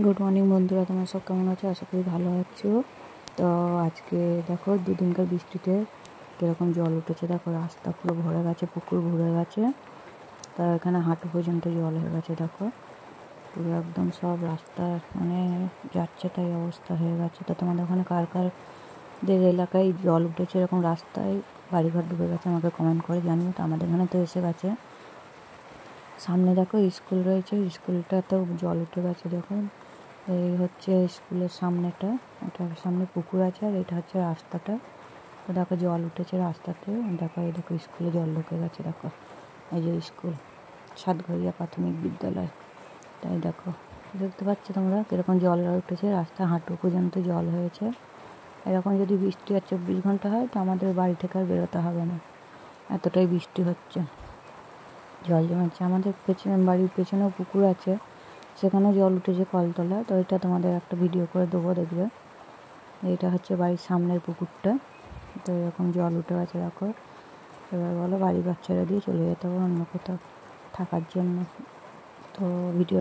Good morning বন্ধুরা, তোমরা সব কেমন আছো? আশা করি ভালো আছো। তো আজকে দেখো দুদিনকার বৃষ্টিতে কীরকম জল উঠেছে। দেখো রাস্তা পুরো ভরে গেছে, পুকুর ভরে গেছে। তা এখানে হাঁটু পর্যন্ত জল হয়ে গেছে। দেখো পুরো একদম সব রাস্তা মানে যাচ্ছে তাই অবস্থা হয়ে গেছে। তো তোমাদের ওখানে কার কারদের এলাকায় জল উঠেছে এরকম রাস্তায় বাড়িঘর ডুবে গেছে আমাকে কমেন্ট করে জানিও। তো আমাদের এখানে তো এসে গেছে। সামনে দেখো স্কুল রয়েছে, স্কুলটাতেও জল উঠে গেছে। দেখুন এই হচ্ছে স্কুলের সামনেটা, এটার সামনে পুকুর আছে আর এটা হচ্ছে রাস্তাটা। তো দেখো জল উঠেছে রাস্তাতে। দেখো এই দেখো স্কুলে জল ঢুকে গেছে। দেখো এই যে স্কুল সাতঘরিয়া প্রাথমিক বিদ্যালয়। তাই দেখো দেখতে পাচ্ছ তোমরা কীরকম জল উঠেছে, রাস্তা হাঁটু পর্যন্ত জল হয়েছে। এরকম যদি বৃষ্টি আর 24 ঘন্টা হয় তো আমাদের বাড়ি থেকে আর বেরোতে হবে না, এতটাই বৃষ্টি হচ্ছে। জল জমেছে আমাদের বাড়ির পেছনেও পুকুর আছে, সেখানেও জল উঠেছে কলতলা। তো এটা তোমাদের একটা ভিডিও করে দেবো, দেখবে। এইটা হচ্ছে বাড়ির সামনের পুকুরটা। তো এরকম জল উঠে গেছে দেখো। এবার বলো বাড়ির বাচ্চারা দিয়ে চলে যেতে হবে অন্য কোথাও থাকার জন্য। তো ভিডিও